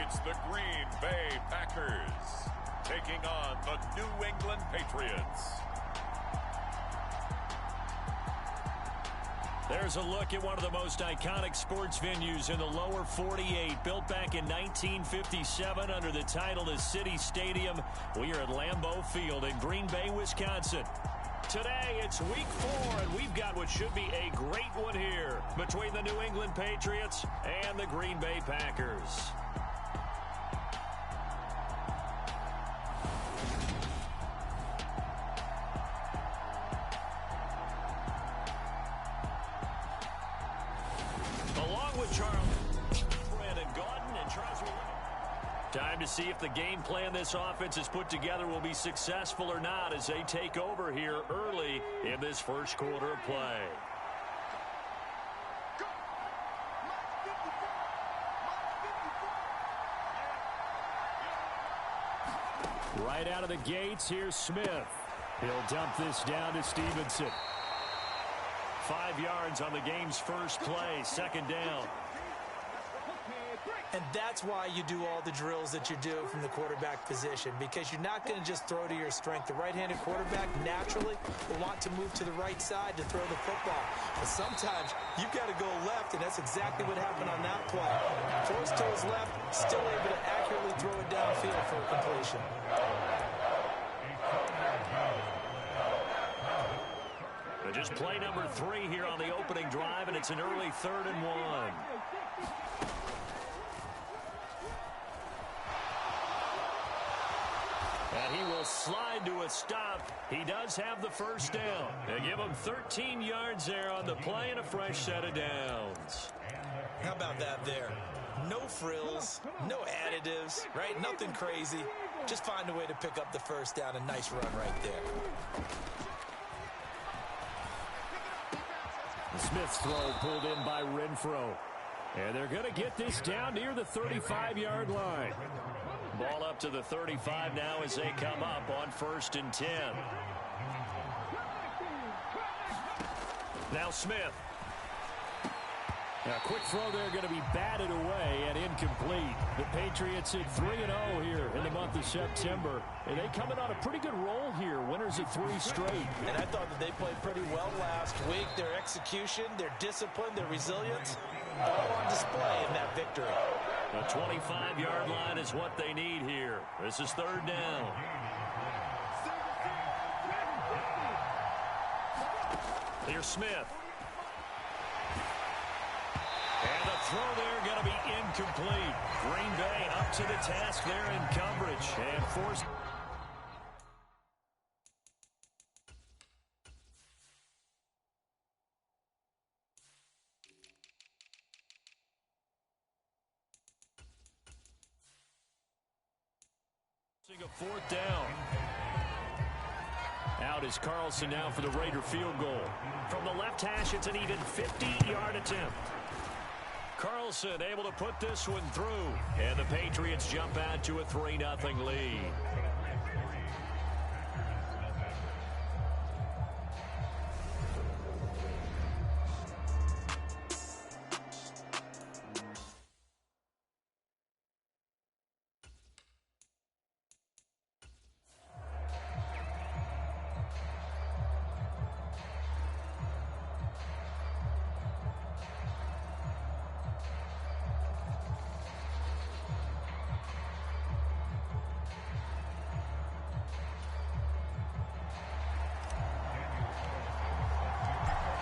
It's the Green Bay Packers taking on the New England Patriots. There's a look at one of the most iconic sports venues in the lower 48. Built back in 1957 under the title of City Stadium. We are at Lambeau Field in Green Bay, Wisconsin. Today, it's week 4, and we've got what should be a great one here between the New England Patriots and the Green Bay Packers. Time to see if the game plan this offense has put together will be successful or not as they take over here early in this first quarter of play. Right out of the gates, here's Smith. He'll dump this down to Stevenson. 5 yards on the game's first play, second down. And that's why you do all the drills that you do from the quarterback position, because you're not going to just throw to your strength. The right-handed quarterback naturally will want to move to the right side to throw the football. But sometimes you've got to go left, and that's exactly what happened on that play. Forced to his left, still able to accurately throw it downfield for a completion. Just play number 3 here on the opening drive, and it's an early 3rd and 1. And he will slide to a stop. He does have the first down. They give him 13 yards there on the play and a fresh set of downs. How about that there? No frills, no additives, right? Nothing crazy. Just find a way to pick up the first down. A nice run right there. The Smith's throw pulled in by Renfro. And they're going to get this down near the 35-yard line. Ball up to the 35 now as they come up on 1st and 10. Now Smith. A quick throw there going to be batted away and incomplete. The Patriots at 3-0 here in the month of September. And they coming on a pretty good roll here. Winners of 3 straight. And I thought that they played pretty well last week. Their execution, their discipline, their resilience, all on display in that victory. The 25-yard line is what they need here. This is 3rd down. Here's Smith. And the throw there going to be incomplete. Green Bay up to the task there in coverage and forced. A 4th down. Out is Carlson now for the Raider field goal. From the left hash, it's an even 50-yard attempt. Carlson able to put this one through. And the Patriots jump out to a 3-0 lead.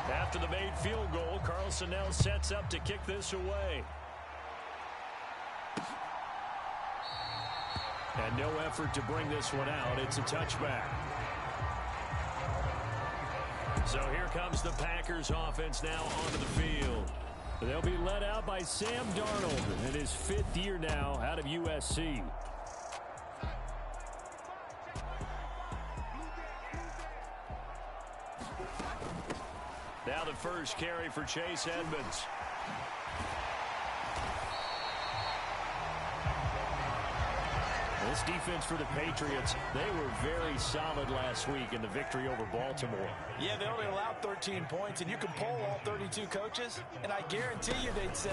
After the made field goal, Carlson now sets up to kick this away. And no effort to bring this one out. It's a touchback. So here comes the Packers offense now onto the field. They'll be led out by Sam Darnold in his 5th year now out of USC. Now the first carry for Chase Edmonds. This defense for the Patriots, they were very solid last week in the victory over Baltimore. Yeah, they only allowed 13 points, and you can poll all 32 coaches, and I guarantee you they'd say,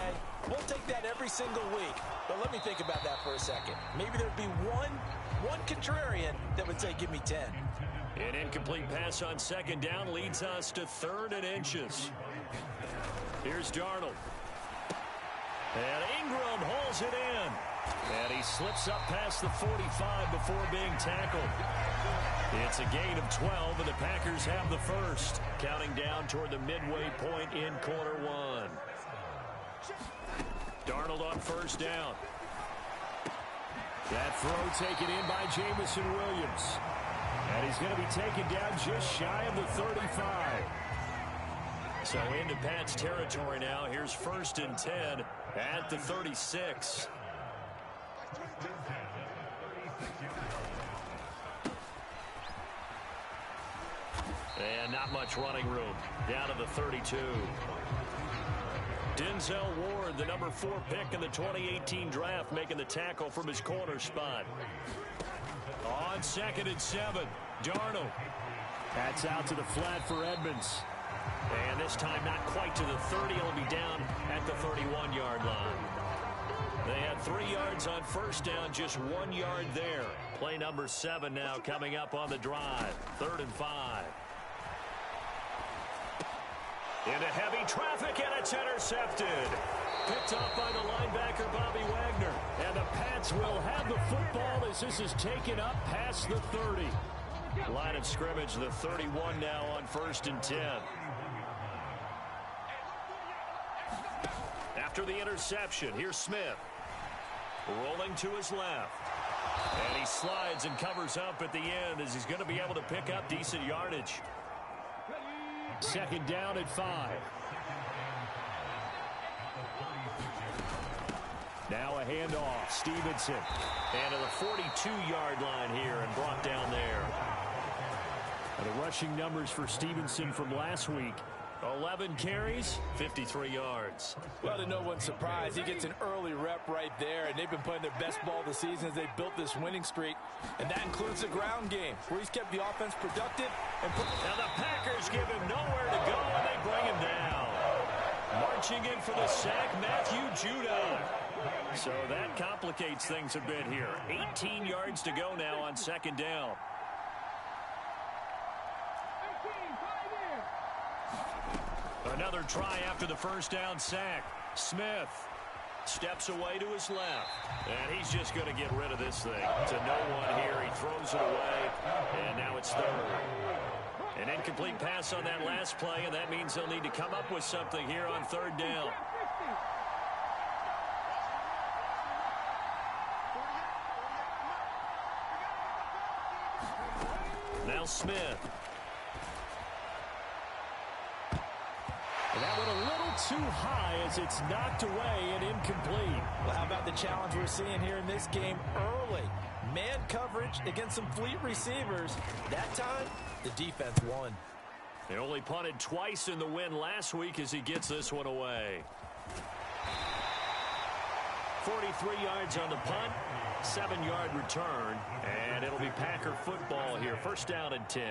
we'll take that every single week. But let me think about that for a second. Maybe there'd be one contrarian that would say, give me 10. An incomplete pass on second down leads us to 3rd and inches. Here's Darnold. And Ingram hauls it in. And he slips up past the 45 before being tackled. It's a gain of 12, and the Packers have the first. Counting down toward the midway point in quarter one. Darnold on first down. That throw taken in by Jamison Williams. And he's going to be taken down just shy of the 35. So into Pat's territory now. Here's 1st and 10 at the 36. And not much running room. Down to the 32. Denzel Ward, the number 4 pick in the 2018 draft, making the tackle from his corner spot. On 2nd and 7, Darnold. That's out to the flat for Edmonds. And this time not quite to the 30. It'll be down at the 31-yard line. They had 3 yards on first down, just 1 yard there. Play number 7 now coming up on the drive. 3rd and 5. Into heavy traffic, and it's intercepted. Picked off by the linebacker, Bobby Wagner. And the Pats will have the football as this is taken up past the 30. Line of scrimmage, the 31 now on 1st and 10. After the interception, here's Smith. Rolling to his left. And he slides and covers up at the end as he's going to be able to pick up decent yardage. 2nd down at 5. Now a handoff. Stevenson. And to the 42-yard line here and brought down there. And the rushing numbers for Stevenson from last week. 11 carries, 53 yards. Well, to no one's surprise, he gets an early rep right there, and they've been playing their best ball this season as they built this winning streak. And that includes the ground game, where he's kept the offense productive. Now the Packers give him nowhere to go, and they bring him down. Marching in for the sack, Matthew Judon. So that complicates things a bit here. 18 yards to go now on 2nd down. Another try after the first down sack. Smith steps away to his left. And he's just going to get rid of this thing. To no one here. He throws it away. And now it's 3rd. An incomplete pass on that last play, and that means they'll need to come up with something here on 3rd down. Now Smith. And that went a little too high as it's knocked away and incomplete. Well, how about the challenge we're seeing here in this game early? Man coverage against some fleet receivers. That time, the defense won. They only punted twice in the win last week as he gets this one away. 43 yards on the punt, 7-yard return, and it'll be Packer football here. 1st down and 10.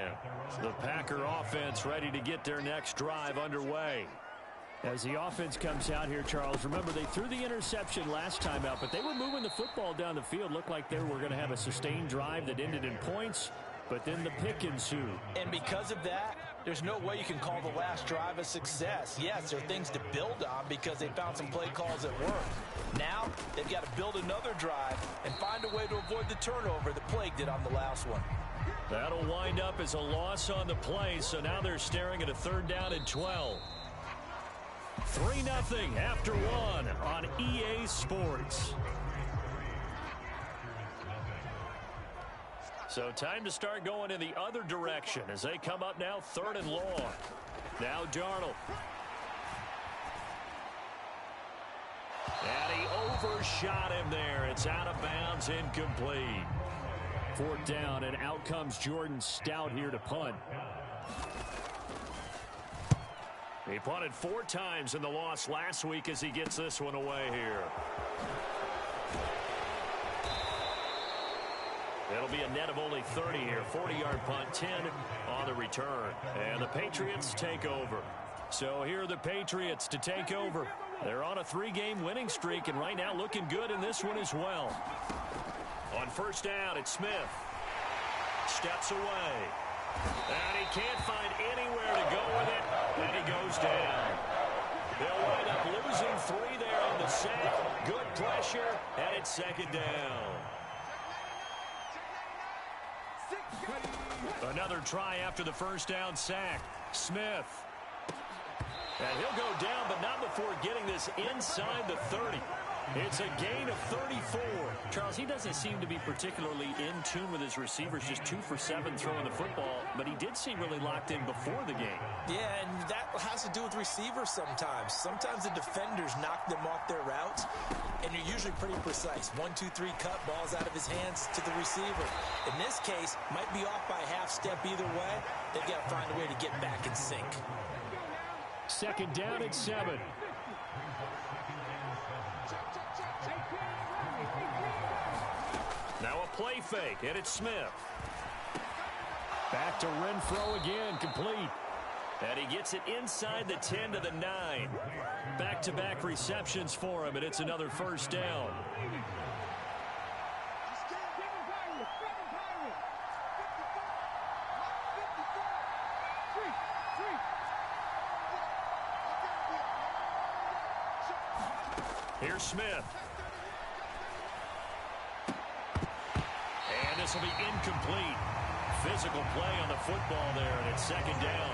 The Packer offense ready to get their next drive underway. As the offense comes out here, Charles, remember they threw the interception last time out, but they were moving the football down the field. Looked like they were going to have a sustained drive that ended in points, but then the pick ensued. And because of that, there's no way you can call the last drive a success. Yes, there are things to build on because they found some play calls that work. Now, they've got to build another drive and find a way to avoid the turnover that plagued it on the last one. That'll wind up as a loss on the play, so now they're staring at a 3rd down and 12. 3-0 after 1 on EA Sports. So time to start going in the other direction as they come up now 3rd and long. Now Darnold. And he overshot him there. It's out of bounds, incomplete. 4th down, and out comes Jordan Stout here to punt. He punted 4 times in the loss last week as he gets this one away here. It'll be a net of only 30 here. 40-yard punt, 10 on the return. And the Patriots take over. So here are the Patriots to take over. They're on a 3-game winning streak, and right now looking good in this one as well. On first down, it's Smith. Steps away. And he can't find anywhere to go with it. And he goes down. They'll wind up losing 3 there on the sack. Good pressure, and it's second down. Another try after the first down sack. Smith. And he'll go down, but not before getting this inside the 30. It's a gain of 34. Charles, he doesn't seem to be particularly in tune with his receivers, just 2 for 7 throwing the football, but he did seem really locked in before the game. Yeah, and that has to do with receivers sometimes. Sometimes the defenders knock them off their routes, and you're usually pretty precise. 1, 2, 3 cut, balls out of his hands to the receiver. In this case, might be off by a half step either way. They've got to find a way to get back in sync. Second down at 7. Now a play fake, and it's Smith. Back to Renfro again, complete. And he gets it inside the 10 to the 9. Back-to-back receptions for him, and it's another first down. Here's Smith. And this will be incomplete. Physical play on the football there, and it's second down.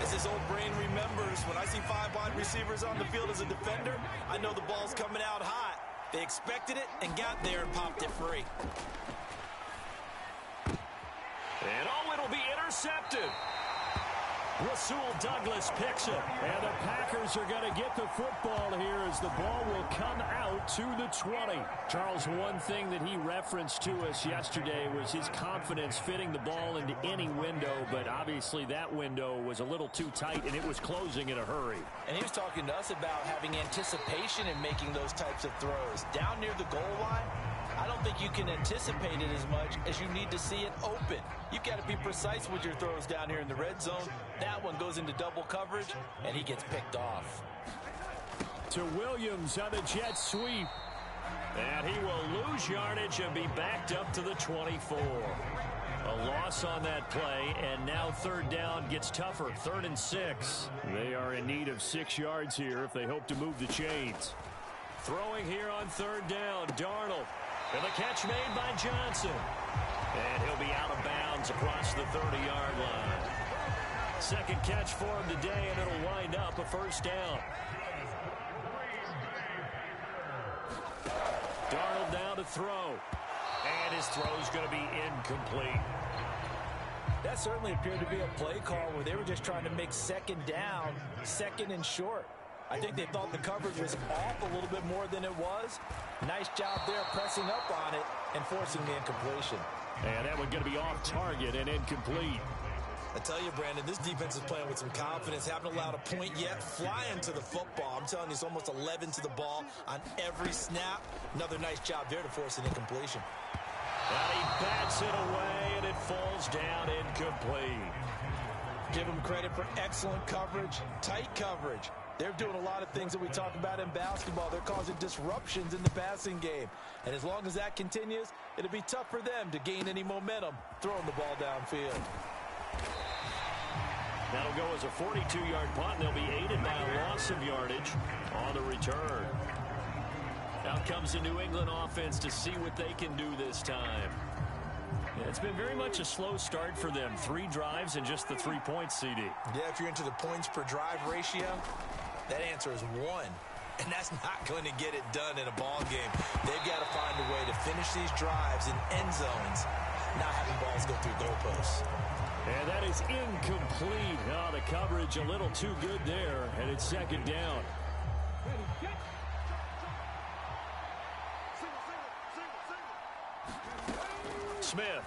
As his old brain remembers, when I see 5 wide receivers on the field as a defender, I know the ball's coming out hot. They expected it and got there and popped it free. And oh, it'll be intercepted. Rasul Douglas picks it. And the Packers are going to get the football here as the ball will come out to the 20. Charles, one thing that he referenced to us yesterday was his confidence fitting the ball into any window, but obviously that window was a little too tight and it was closing in a hurry. And he was talking to us about having anticipation in making those types of throws. Down near the goal line, I don't think you can anticipate it as much as you need to see it open. You've got to be precise with your throws down here in the red zone. That one goes into double coverage, and he gets picked off. To Williams on the jet sweep. And he will lose yardage and be backed up to the 24. A loss on that play, and now third down gets tougher. 3rd and 6. They are in need of 6 yards here if they hope to move the chains. Throwing here on third down, Darnold. And the catch made by Johnson. And he'll be out of bounds across the 30-yard line. Second catch for him today, and it'll wind up a first down. Darnold now to throw. And his throw's going to be incomplete. That certainly appeared to be a play call where they were just trying to make second down, second and short. I think they thought the coverage was off a little bit more than it was. Nice job there pressing up on it and forcing the incompletion. And that one going to be off target and incomplete. I tell you, Brandon, this defense is playing with some confidence. Haven't allowed a point yet. Flying to the football. I'm telling you, it's almost 11 to the ball on every snap. Another nice job there to force an incompletion. And he bats it away, and it falls down incomplete. Give him credit for excellent coverage, tight coverage. They're doing a lot of things that we talk about in basketball. They're causing disruptions in the passing game. And as long as that continues, it'll be tough for them to gain any momentum throwing the ball downfield. That'll go as a 42-yard punt. They'll be aided by a loss of yardage on the return. Out comes the New England offense to see what they can do this time. It's been very much a slow start for them. 3 drives and just the 3 points, CD. Yeah, if you're into the points per drive ratio, that answer is 1. And that's not going to get it done in a ball game. They've got to find a way to finish these drives in end zones, not having balls go through goalposts. And that is incomplete. Oh, the coverage a little too good there, and it's second down. Smith.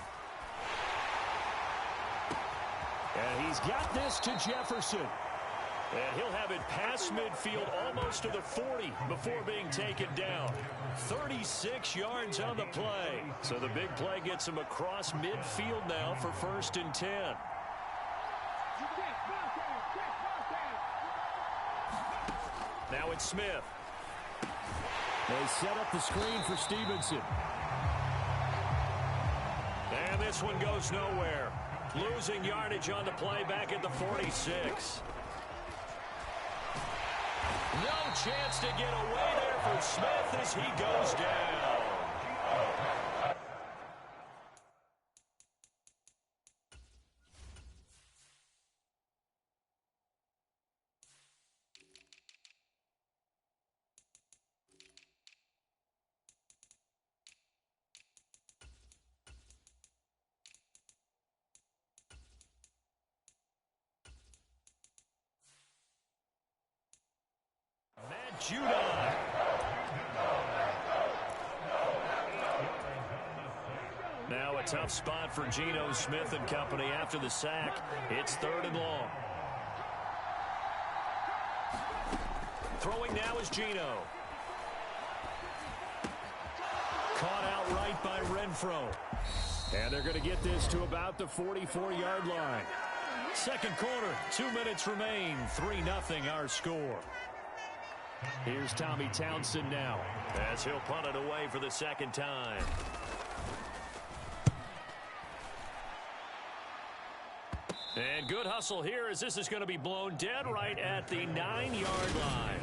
And he's got this to Jefferson. And he'll have it past midfield almost to the 40 before being taken down. 36 yards on the play. So the big play gets him across midfield now for 1st and 10. Now it's Smith. They set up the screen for Stevenson. And this one goes nowhere. Losing yardage on the play back at the 46. No chance to get away there for Smith as he goes down. Judon. Now a tough spot for Geno Smith and company after the sack. It's 3rd and long. Throwing now is Geno. Caught outright by Renfro. And they're going to get this to about the 44-yard line. Second quarter, 2 minutes remain. 3-0 our score. Here's Tommy Townsend now as he'll punt it away for the second time. And good hustle here as this is going to be blown dead right at the 9-yard line.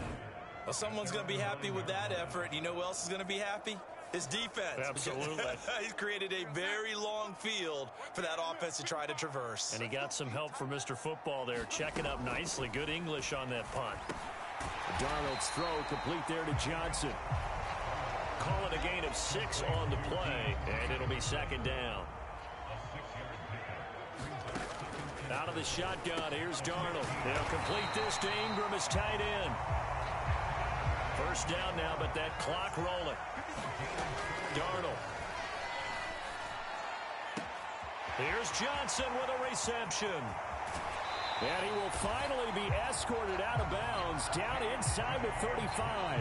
Well, someone's going to be happy with that effort. You know who else is going to be happy? His defense. Absolutely. He's created a very long field for that offense to try to traverse. And he got some help from Mr. Football there, checking up nicely. Good English on that punt. Darnold's throw complete there to Johnson. Call it a gain of 6 on the play, and it'll be 2nd down. Out of the shotgun, here's Darnold. They'll complete this to Ingram as tight end. 1st down now, but that clock rolling. Darnold. Here's Johnson with a reception. And he will finally be escorted out of bounds down inside the 35.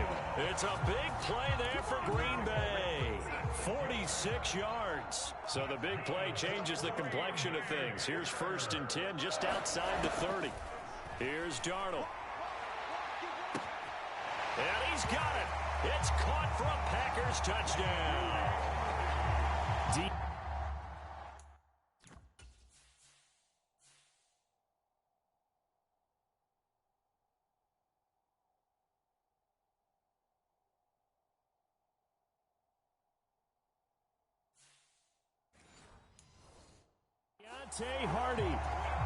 It's a big play there for Green Bay. 46 yards. So the big play changes the complexion of things. Here's 1st and 10 just outside the 30. Here's Darnold. And he's got it. It's caught for a Packers touchdown. Deep. Hardy,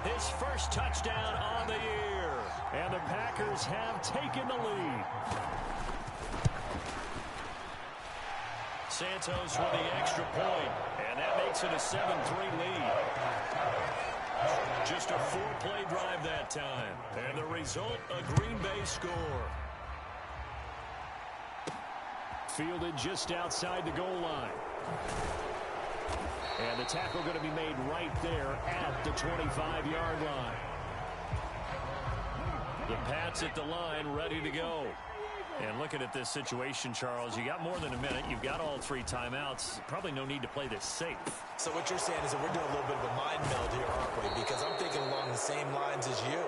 his first touchdown on the year. And the Packers have taken the lead. Santos with the extra point, and that makes it a 7-3 lead. Just a 4-play drive that time. And the result, a Green Bay score. Fielded just outside the goal line. And the tackle going to be made right there at the 25-yard line. The Pats at the line, ready to go. And looking at this situation, Charles, you got more than a minute. You've got all 3 timeouts. Probably no need to play this safe. So what you're saying is that we're doing a little bit of a mind meld here, aren't we? Because I'm thinking along the same lines as you.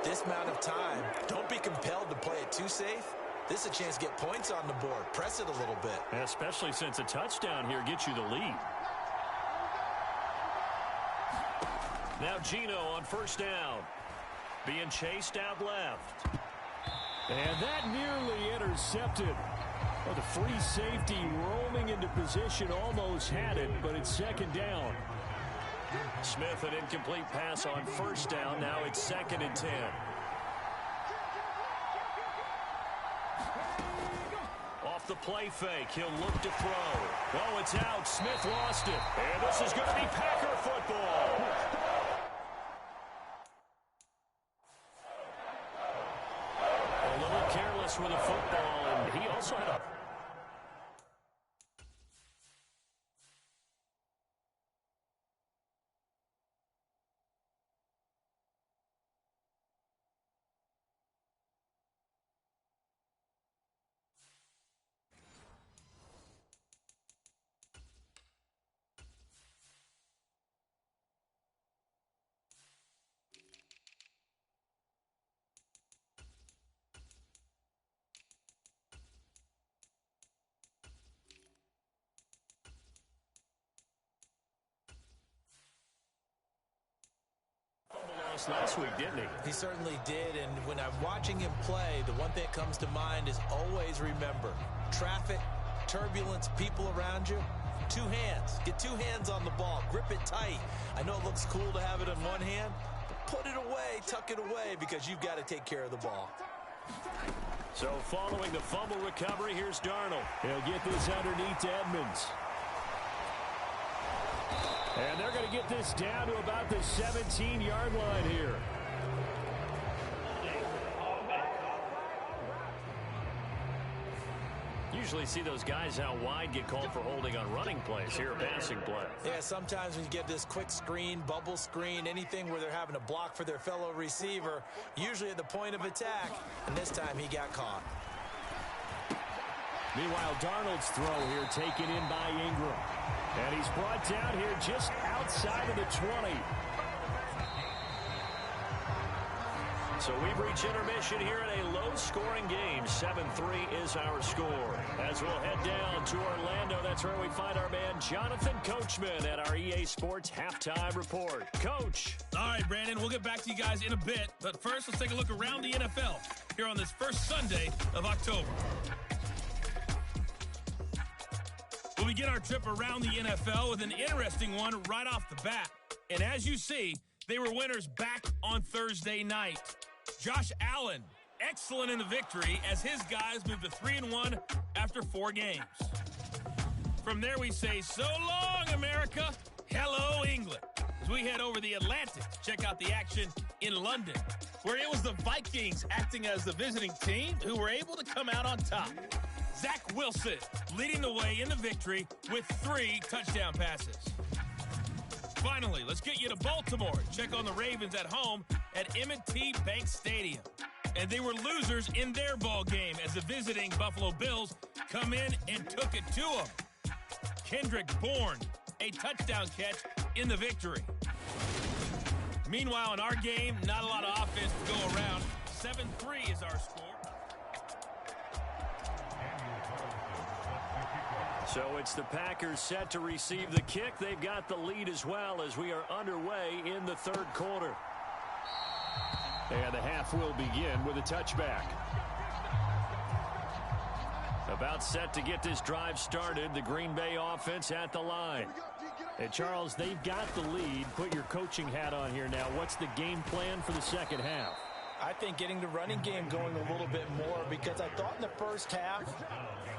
This amount of time, don't be compelled to play it too safe. This is a chance to get points on the board. Press it a little bit. And especially since a touchdown here gets you the lead. Now Geno on 1st down. Being chased out left. And that nearly intercepted. Well, the free safety roaming into position almost had it, but it's 2nd down. Smith, an incomplete pass on 1st down. Now it's 2nd and 10. Off the play fake, he'll look to throw. Oh, it's out. Smith lost it. And this is going to be Packer football. Careless with a football, and he also had a lost last week, didn't he? He certainly did, and when I'm watching him play, the one thing that comes to mind is always remember, traffic, turbulence, people around you, two hands. Get two hands on the ball. Grip it tight. I know it looks cool to have it in one hand, but put it away, tuck it away, because you've got to take care of the ball. So following the fumble recovery, here's Darnold. He'll get this underneath to Edmonds. And they're going to get this down to about the 17-yard line here. Usually see those guys out wide get called for holding on running plays. Here, a passing play. Yeah, sometimes when you get this quick screen, bubble screen, anything where they're having to block for their fellow receiver, usually at the point of attack, and this time he got caught. Meanwhile, Darnold's throw here taken in by Ingram. And he's brought down here just outside of the 20. So we've reached intermission here in a low-scoring game. 7-3 is our score. As we'll head down to Orlando, that's where we find our man Jonathan Coachman at our EA Sports Halftime Report. Coach. All right, Brandon, we'll get back to you guys in a bit. But first, let's take a look around the NFL here on this first Sunday of October. We'll begin our trip around the NFL with an interesting one right off the bat. And as you see, they were winners back on Thursday night. Josh Allen, excellent in the victory as his guys moved to 3-1 after 4 games. From there, we say, so long, America. Hello, England. As we head over the Atlantic to check out the action in London, where it was the Vikings acting as the visiting team who were able to come out on top. Zach Wilson leading the way in the victory with 3 touchdown passes. Finally, let's get you to Baltimore. Check on the Ravens at home at M&T Bank Stadium. And they were losers in their ball game as the visiting Buffalo Bills come in and took it to them. Kendrick Bourne, a touchdown catch in the victory. Meanwhile, in our game, not a lot of offense to go around. 7-3 is our score. So it's the Packers set to receive the kick. They've got the lead as well as we are underway in the third quarter. And the half will begin with a touchback. About set to get this drive started. The Green Bay offense at the line. And Charles, they've got the lead. Put your coaching hat on here now. What's the game plan for the second half? I think getting the running game going a little bit more, because I thought in the first half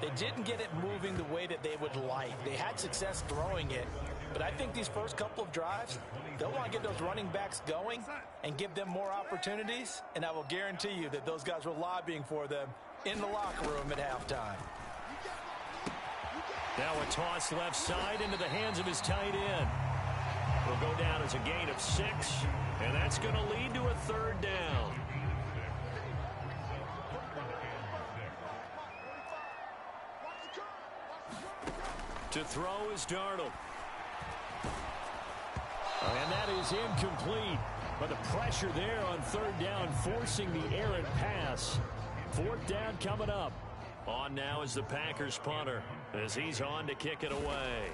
they didn't get it moving the way that they would like. They had success throwing it, but I think these first couple of drives, they'll want to get those running backs going and give them more opportunities, and I will guarantee you that those guys were lobbying for them in the locker room at halftime. Now a toss left side into the hands of his tight end. Will go down as a gain of 6, and that's going to lead to a third down. To throw is Darnold. And that is incomplete. But the pressure there on third down, forcing the errant pass. Fourth down coming up. On now is the Packers punter as he's on to kick it away.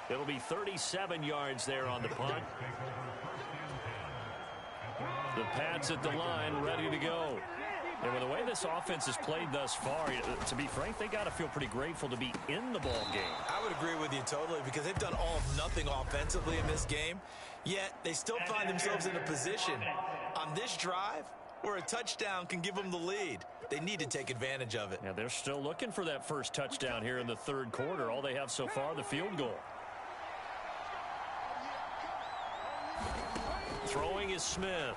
It'll be 37 yards there on the punt. The Pats at the line, ready to go. And with the way this offense has played thus far, to be frank, they got to feel pretty grateful to be in the ball game. I would agree with you totally, because they've done all of nothing offensively in this game, yet they still find themselves in a position on this drive where a touchdown can give them the lead. They need to take advantage of it. Yeah, they're still looking for that first touchdown here in the third quarter. All they have so far, the field goal. Throwing is Smith.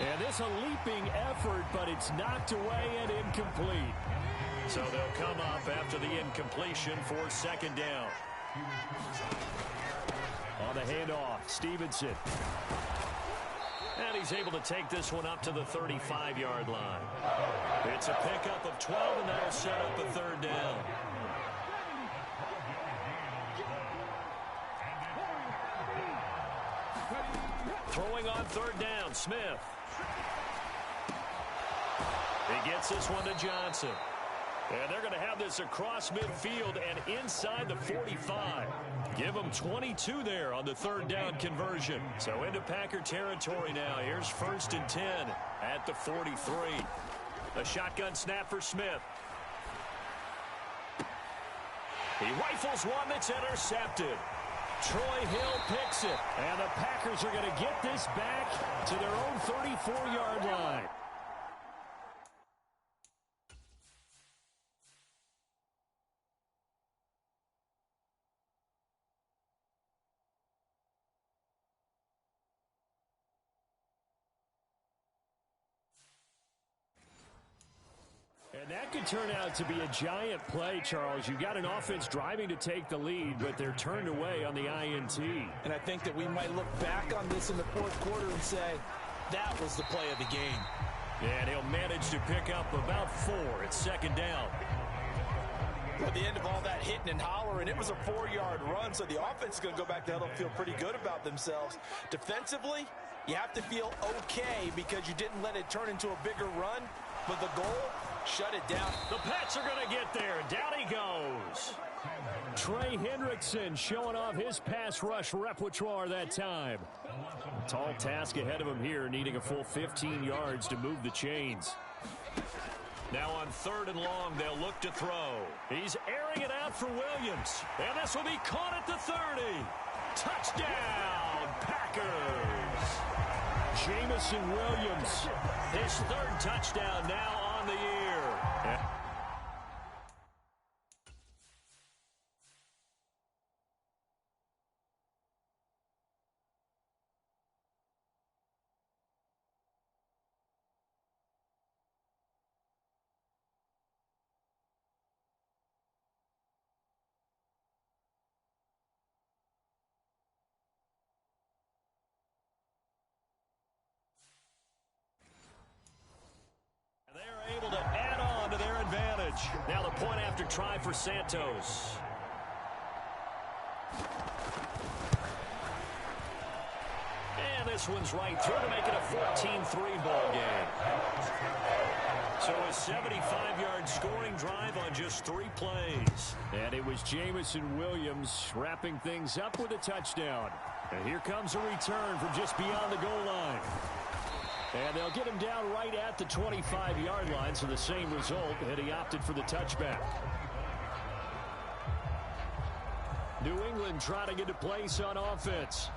And this a leaping effort, but it's knocked away and incomplete. So they'll come up after the incompletion for second down. On the handoff, Stevenson. And he's able to take this one up to the 35-yard line. It's a pickup of 12, and that'll set up a third down. Throwing on third down, Smith. He gets this one to Johnson. And they're going to have this across midfield and inside the 45. Give them 22 there on the third down conversion. So into Packer territory now. Here's 1st and 10 at the 43. A shotgun snap for Smith. He rifles one that's intercepted. Troy Hill picks it. And the Packers are going to get this back to their own 34-yard line. And that could turn out to be a giant play, Charles. You've got an offense driving to take the lead, but they're turned away on the INT. And I think that we might look back on this in the fourth quarter and say, that was the play of the game. And he'll manage to pick up about 4 at 2nd down. At the end of all that hitting and hollering, it was a 4-yard run, so the offense is going to go back to hell and feel pretty good about themselves. Defensively, you have to feel okay because you didn't let it turn into a bigger run, but the goal, shut it down. The Pats are going to get there. Down he goes. Trey Hendrickson showing off his pass rush repertoire that time. Tall task ahead of him here, needing a full 15 yards to move the chains. Now on 3rd and long, they'll look to throw. He's airing it out for Williams. And this will be caught at the 30. Touchdown, Packers. Jamison Williams. His 3rd touchdown now on the year. They're able to add on to their advantage. Now the point after try for Santos. And this one's right through to make it a 14-3 ball game. So a 75-yard scoring drive on just 3 plays. And it was Jamison Williams wrapping things up with a touchdown. And here comes a return from just beyond the goal line. And they'll get him down right at the 25-yard line, so the same result, and he opted for the touchback. New England trying to get a place on offense.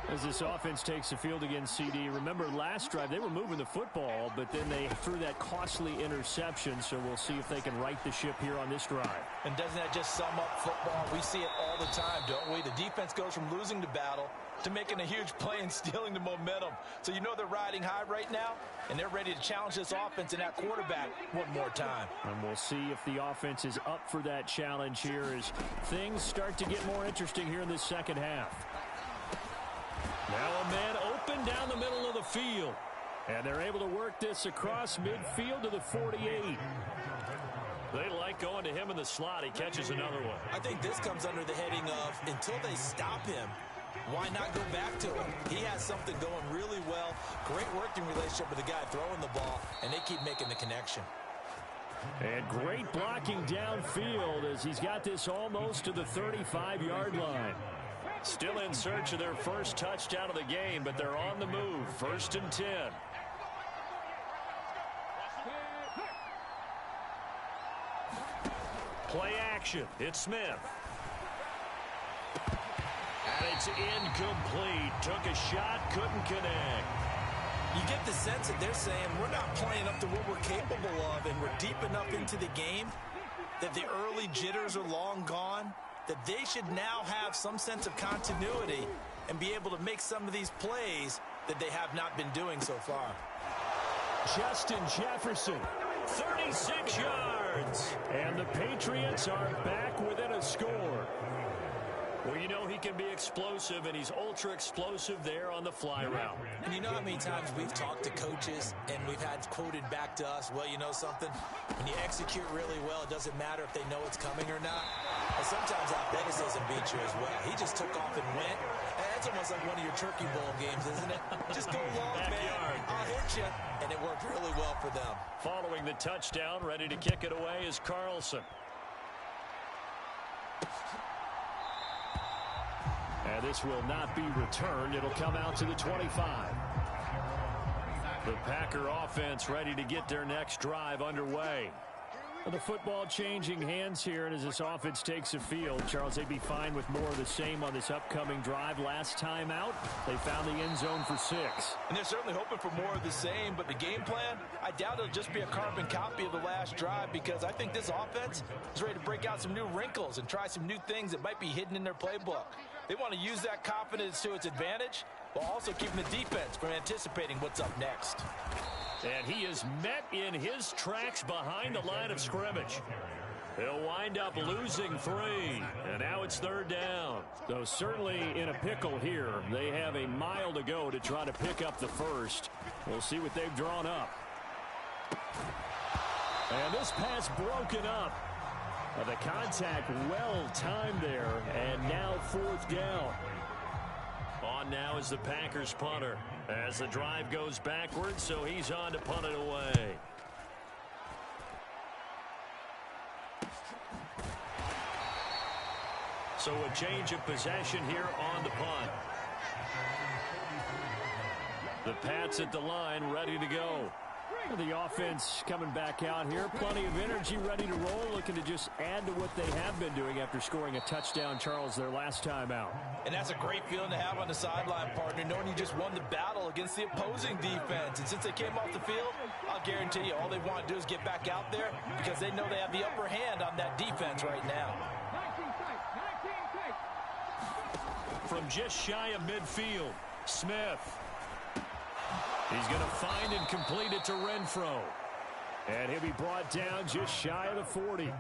As this offense takes the field against CD, remember last drive they were moving the football, but then they threw that costly interception, so we'll see if they can right the ship here on this drive. And doesn't that just sum up football? We see it all the time, don't we? The defense goes from losing the battle to making a huge play and stealing the momentum. So you know they're riding high right now, and they're ready to challenge this offense and that quarterback one more time. And we'll see if the offense is up for that challenge here as things start to get more interesting here in this second half. Now a man open down the middle of the field. And they're able to work this across midfield to the 48. They like going to him in the slot. He catches another one. I think this comes under the heading of until they stop him, why not go back to him? He has something going really well. Great working relationship with the guy throwing the ball, and they keep making the connection. And great blocking downfield as he's got this almost to the 35-yard line. Still in search of their first touchdown of the game, but they're on the move. 1st and 10. Play action. It's Smith. And it's incomplete. Took a shot, couldn't connect. You get the sense that they're saying we're not playing up to what we're capable of, and we're deep enough into the game that the early jitters are long gone, that they should now have some sense of continuity and be able to make some of these plays that they have not been doing so far. Justin Jefferson, 36 yards. And the Patriots are back within a score. Well, you know he can be explosive, and he's ultra-explosive there on the fly route. And you know how many times we've talked to coaches and we've had quoted back to us, well, you know something? When you execute really well, it doesn't matter if they know it's coming or not. And sometimes athleticism beats you as well. He just took off and went. And that's almost like one of your Turkey Bowl games, isn't it? Just go long, man. I'll hit you. and it worked really well for them. Following the touchdown, ready to kick it away is Carlson. And this will not be returned. It'll come out to the 25. The Packer offense ready to get their next drive underway. The football changing hands here, and as this offense takes the field, Charles, they'd be fine with more of the same on this upcoming drive. Last time out, they found the end zone for 6. And they're certainly hoping for more of the same, but the game plan, I doubt it'll just be a carbon copy of the last drive, because I think this offense is ready to break out some new wrinkles and try some new things that might be hidden in their playbook. They want to use that confidence to its advantage, while also keeping the defense from anticipating what's up next. And he is met in his tracks behind the line of scrimmage. He'll wind up losing 3, and now it's 3rd down. So certainly in a pickle here. They have a mile to go to try to pick up the first. We'll see what they've drawn up. And this pass broken up. The contact well timed there, and now 4th down. On now is the Packers punter as the drive goes backwards, so he's on to punt it away. So a change of possession here on the punt. The Pats at the line, ready to go. The offense coming back out here. Plenty of energy, ready to roll, looking to just add to what they have been doing after scoring a touchdown, Charles, their last time out. And that's a great feeling to have on the sideline, partner, knowing you just won the battle against the opposing defense. And since they came off the field, I'll guarantee you all they want to do is get back out there, because they know they have the upper hand on that defense right now. From just shy of midfield, Smith. He's going to find and complete it to Renfro. And he'll be brought down just shy of the 40.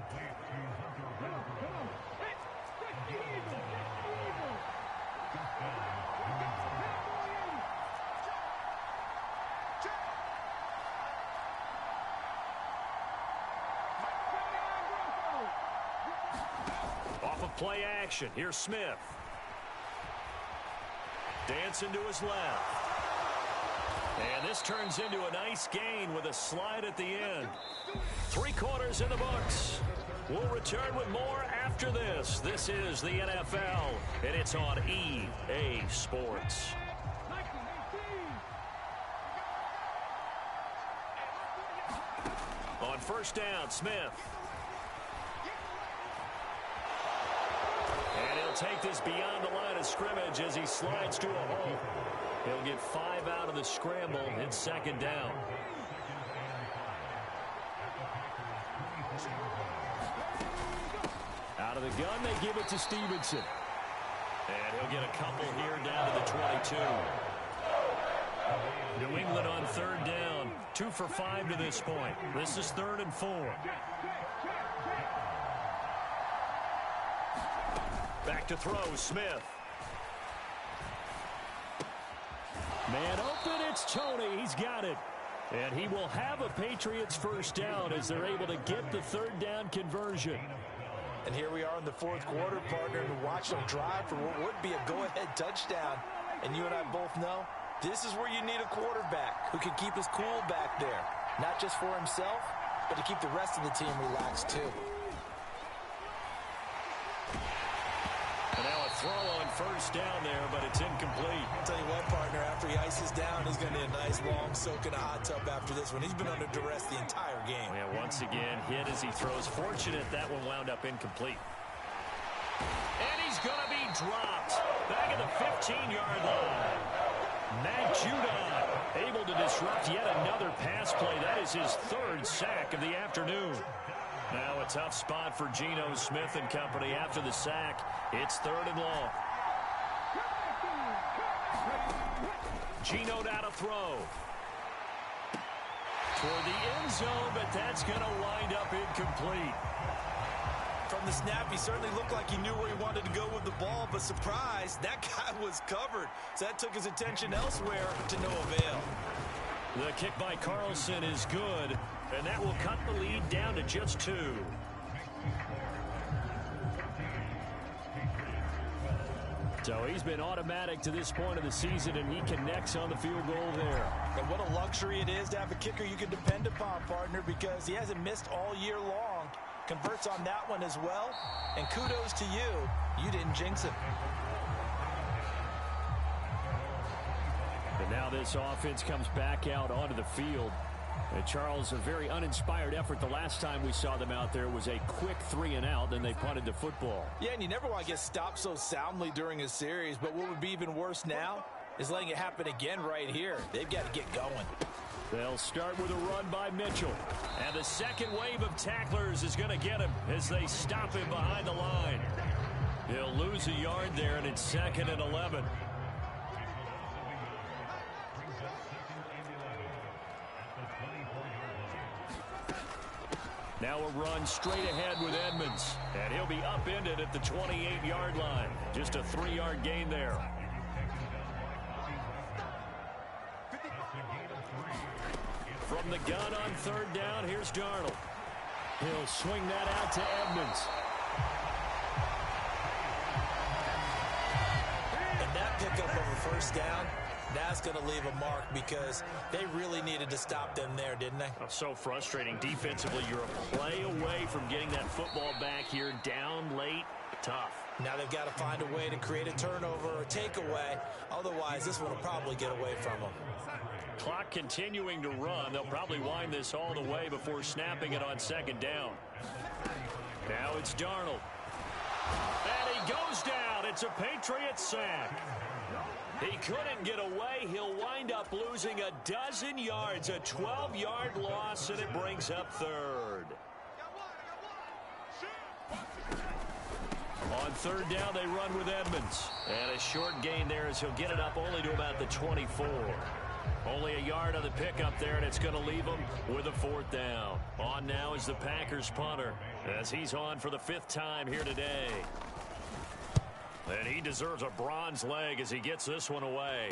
Off of play action, here's Smith. Dancing to his left. And this turns into a nice gain with a slide at the end. 3 quarters in the books. We'll return with more after this. This is the NFL, and it's on EA Sports. On 1st down, Smith. And he'll take this beyond the line of scrimmage as he slides to a hole. He'll get 5 out of the scramble. It's 2nd down. Out of the gun, they give it to Stevenson. And he'll get a couple here down to the 22. New England on 3rd down. 2 for 5 to this point. This is 3rd and 4. Back to throw, Smith. Man open, it's Tony. He's got it. And he will have a Patriots 1st down as they're able to get the 3rd down conversion. And here we are in the 4th quarter, partner, and watch them drive for what would be a go-ahead touchdown. And you and I both know this is where you need a quarterback who can keep his cool back there. Not just for himself, but to keep the rest of the team relaxed too. And now a throw on 1st down there, but it's incomplete. I'll tell you what, partner, after he ices down, he's going to need a nice long soak in a hot tub after this one. He's been under duress the entire game. Yeah, once again, hit as he throws. Fortunate that one wound up incomplete. And he's going to be dropped. Back at the 15-yard line. Matt Judon able to disrupt yet another pass play. That is his 3rd sack of the afternoon. Now a tough spot for Geno Smith and company after the sack. It's 3rd and long. Geno now to throw. Toward the end zone, but that's going to wind up incomplete. From the snap, he certainly looked like he knew where he wanted to go with the ball, but surprise, that guy was covered. So that took his attention elsewhere to no avail. The kick by Carlson is good, and that will cut the lead down to just 2. So he's been automatic to this point of the season, and he connects on the field goal there. And what a luxury it is to have a kicker you can depend upon, partner, because he hasn't missed all year long. Converts on that one as well. And kudos to you. You didn't jinx him. And now this offense comes back out onto the field. And Charles, a very uninspired effort. The last time we saw them out there was a quick 3-and-out, then they punted the football. Yeah, and you never want to get stopped so soundly during a series, but what would be even worse now is letting it happen again right here. They've got to get going. They'll start with a run by Mitchell. And the second wave of tacklers is going to get him as they stop him behind the line. He'll lose a yard there, and it's 2nd and 11. Now a run straight ahead with Edmonds. And he'll be upended at the 28-yard line. Just a 3-yard gain there. From the gun on 3rd down, here's Darnold. He'll swing that out to Edmonds. And that pickup of a 1st down, that's going to leave a mark because they really needed to stop them there, didn't they? Oh, so frustrating. Defensively, you're a play away from getting that football back here. Down late, tough. Now they've got to find a way to create a turnover or takeaway. Otherwise, this one will probably get away from them. Clock continuing to run. They'll probably wind this all the way before snapping it on 2nd down. Now it's Darnold. And he goes down. It's a Patriot sack. He couldn't get away. He'll wind up losing a dozen yards, a 12-yard loss, and it brings up 3rd. On 3rd down, they run with Edmonds. And a short gain there as he'll get it up only to about the 24. Only a yard on the pickup there, and it's going to leave him with a 4th down. On now is the Packers punter as he's on for the 5th time here today. And he deserves a bronze leg as he gets this one away.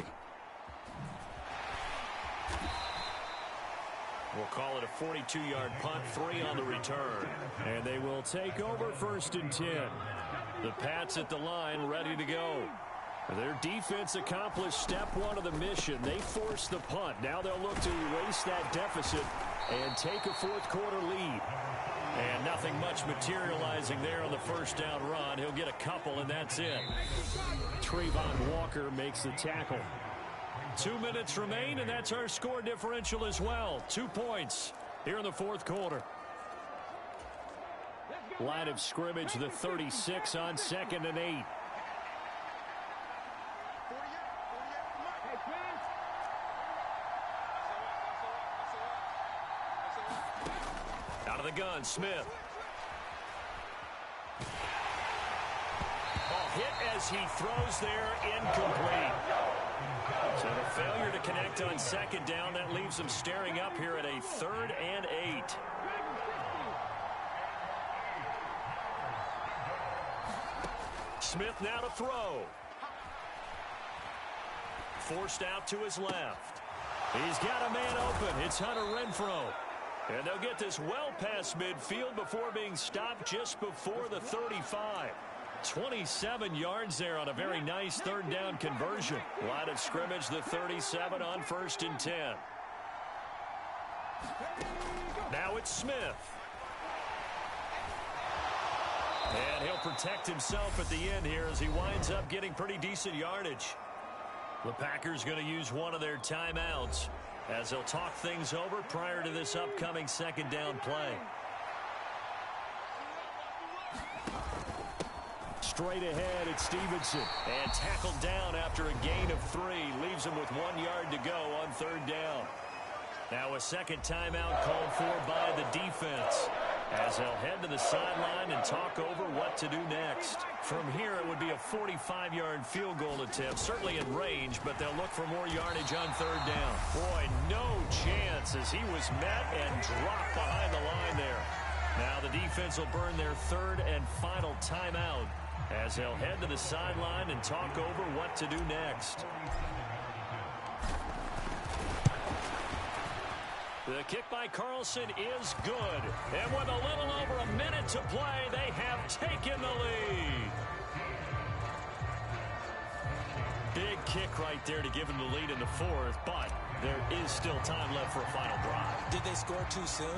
We'll call it a 42-yard punt, 3 on the return. And they will take over 1st and 10. The Pats at the line, ready to go. Their defense accomplished step 1 of the mission. They forced the punt. Now they'll look to erase that deficit and take a 4th quarter lead. And nothing much materializing there on the 1st down run. He'll get a couple, and that's it. Trayvon Walker makes the tackle. 2 minutes remain, and that's our score differential as well. 2 points here in the 4th quarter. Line of scrimmage, the 36 on 2nd and 8. Out of the gun, Smith. Ball hit as he throws there, incomplete. So the failure to connect on 2nd down, that leaves them staring up here at a 3rd and 8. Smith now to throw. Forced out to his left. He's got a man open. It's Hunter Renfrow. And they'll get this well past midfield before being stopped just before the 35. 27 yards there on a very nice 3rd down conversion. Line of scrimmage, the 37 on 1st and 10. Now it's Smith. And he'll protect himself at the end here as he winds up getting pretty decent yardage. The Packers going to use one of their timeouts as they'll talk things over prior to this upcoming 2nd down play. Straight ahead, it's Stevenson. And tackled down after a gain of 3. Leaves him with 1 yard to go on 3rd down. Now a second timeout called for by the defense as they'll head to the sideline and talk over what to do next. From here, it would be a 45-yard field goal attempt, certainly in range, but they'll look for more yardage on 3rd down. Boy, no chance as he was met and dropped behind the line there. Now the defense will burn their 3rd and final timeout as they'll head to the sideline and talk over what to do next. The kick by Carlson is good. And with a little over a minute to play, they have taken the lead. Big kick right there to give him the lead in the fourth, but there is still time left for a final drive. Did they score too soon?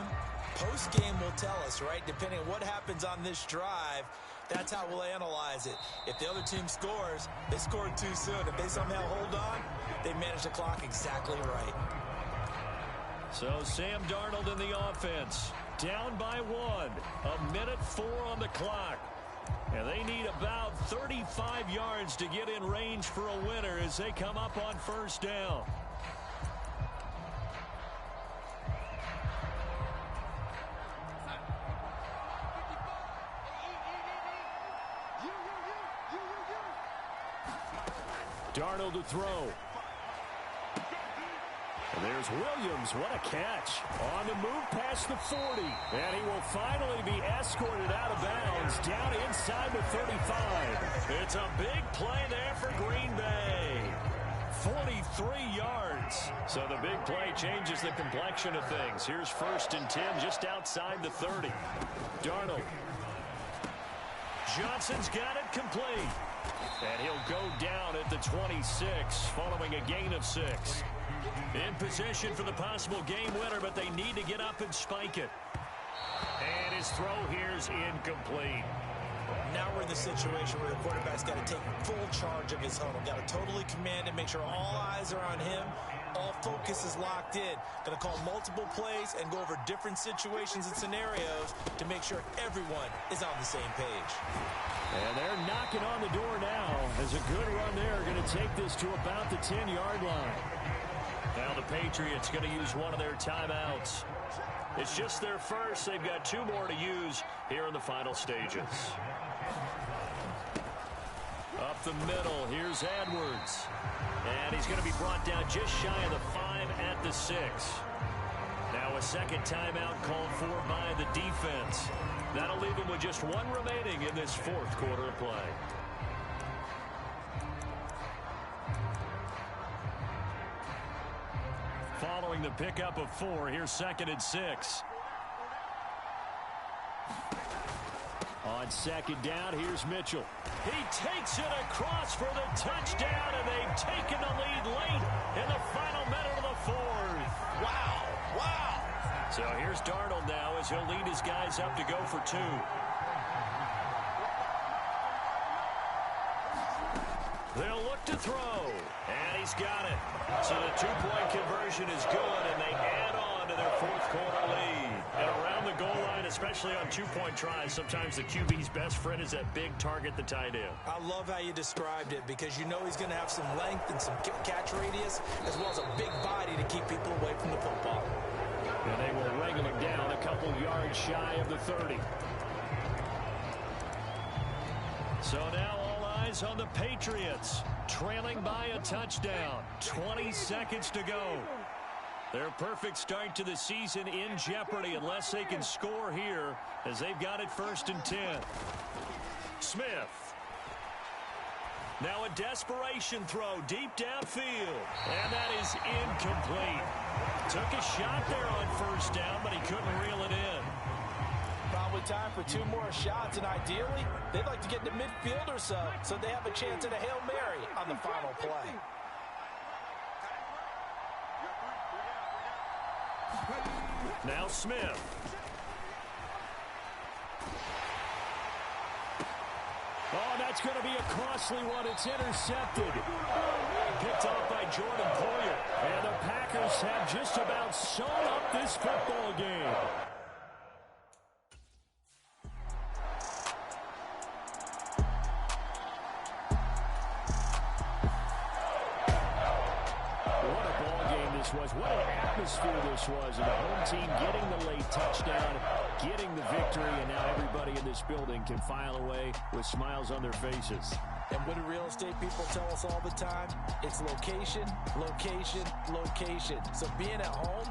Post-game will tell us, right? Depending on what happens on this drive, that's how we'll analyze it. If the other team scores, they scored too soon. If they somehow hold on, they manage the clock exactly right. So Sam Darnold in the offense, down by 1. 1:04 on the clock. And they need about 35 yards to get in range for a winner as they come up on first down. Darnold to throw. And there's Williams. What a catch. On the move past the 40. And he will finally be escorted out of bounds down inside the 35. It's a big play there for Green Bay. 43 yards. So the big play changes the complexion of things. Here's 1st and 10 just outside the 30. Darnold. Johnson's got it complete. And he'll go down at the 26 following a gain of 6. In position for the possible game winner, but they need to get up and spike it. And his throw here's incomplete. Now we're in the situation where the quarterback's got to take full charge of his huddle. Got to totally command it, make sure all eyes are on him. All focus is locked in. Going to call multiple plays and go over different situations and scenarios to make sure everyone is on the same page. And they're knocking on the door now as a good run there. Going to take this to about the 10-yard line. Now the Patriots going to use one of their timeouts. It's just their first. They've got 2 more to use here in the final stages. Up the middle, here's Edwards. And he's going to be brought down just shy of the 5 at the 6. Now a second timeout called for by the defense. That'll leave him with just 1 remaining in this 4th quarter of play. Following the pickup of 4, here's 2nd and 6. On 2nd down, here's Mitchell. He takes it across for the touchdown, and they've taken the lead late in the final minute of the 4th. Wow, wow. So here's Darnold now as he'll lead his guys up to go for 2. They'll look to throw, and he's got it. So the 2-point conversion is good, and they add on to their 4th quarter lead. And around the goal line, especially on 2-point tries, sometimes the QB's best friend is that big target, the tight end. I love how you described it because you know he's going to have some length and some catch radius as well as a big body to keep people away from the football. And they will wrangle him down a couple yards shy of the 30. So now all eyes on the Patriots, trailing by a touchdown. 20 seconds to go. Their perfect start to the season in jeopardy unless they can score here as they've got it 1st and 10. Smith. Now a desperation throw deep downfield. And that is incomplete. Took a shot there on 1st down, but he couldn't reel it in. Probably time for 2 more shots, and ideally, they'd like to get to midfield or so they have a chance at a Hail Mary on the final play. Now Smith. Oh, that's going to be a costly one. It's intercepted. Picked off by Jordan Poyer. And the Packers have just about sewn up this football game. What an atmosphere this was, and the home team getting the late touchdown, getting the victory, and now everybody in this building can file away with smiles on their faces. And what do real estate people tell us all the time? It's location, location, location. So being at home,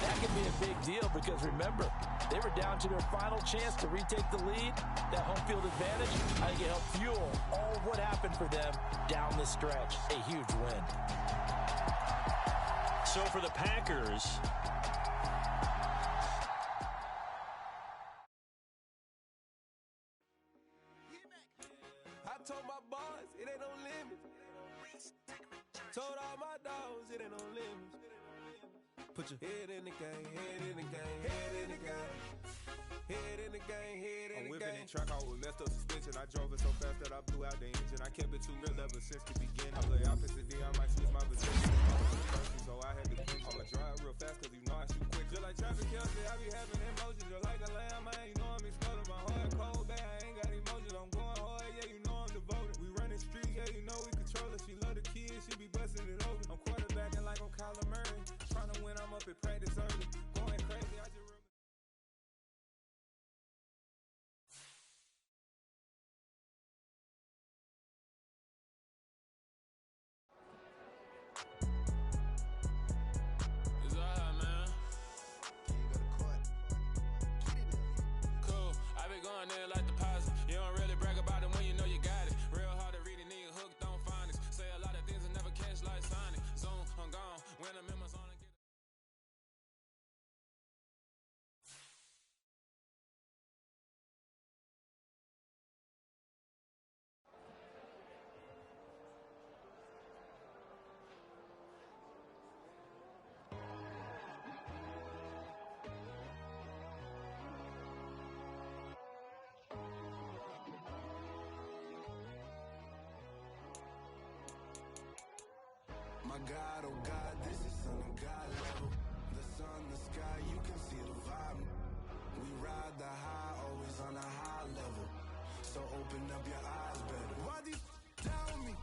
that can be a big deal because remember, they were down to their final chance to retake the lead. That home field advantage, I think it helped fuel all of what happened for them down the stretch. A huge win. So for the Packers, I told my boys it ain't no limit. Told all my dogs it ain't no limits. Put your head in the game, head in the game, head in the game. Head in the game, head in the game. I'm whipping that track out with messed up suspension. I drove it so fast that I blew out the engine. I kept it too real ever since the beginning. I play opposite D, I might switch my position. So I had to quit. I'ma drive real fast cause you know I shoot quick. Just like traffic Kelsey, I be having emotions. Just like a lamb, man, you know I'm exploding. My heart cold, bad, I ain't got emotions. I'm going hard, yeah, you know I'm devoted. We running streets, yeah, you know we control it. She love the kids, she be busting it over. I'm quarterbacking like I'm Kyler Murray. Trying to win, I'm up at practice early. Going crazy, I just remember. Going there like deposit. You don't really brag about it when you know you got it. Real hard to read a nigga hooked on phonics. Say a lot of things and never catch like Sonic. Zone, I'm gone. When I'm in my zone and get My God, oh God, this is Son of God level. The sun, the sky, you can see the vibe. We ride the high, always on a high level. So open up your eyes better. Why these tell me?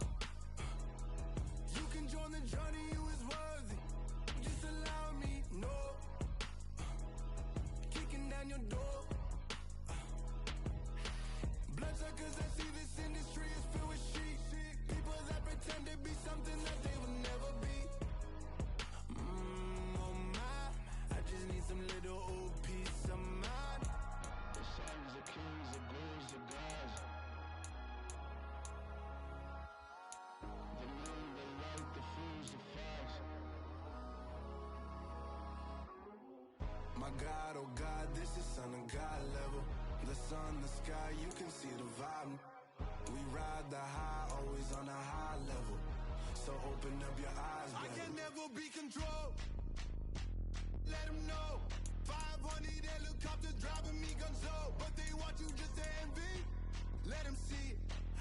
You can join the journey, you is worthy. Just allow me, no. Kicking down your door. Bloodsuckers, I see this industry is filled with sheep. People that pretend to be something that they will never be. Oh my, I just need some little old peace of mind. The sons, the kings, the ghouls, the gods. The moon, the light, the fools, the facts. My God, oh God, this is Son of God level. The sun, the sky, you can see the vibe. We ride the high, always on a high level. So open up your eyes, baby. I can never be controlled. Let them know. 500 helicopters driving me gonzo. But they want you just to envy. Let them see it.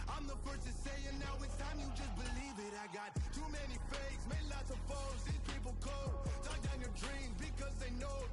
I'm the first to say it, now it's time you just believe it. I got too many fakes, made lots of foes. These people cold. Talk down your dreams because they know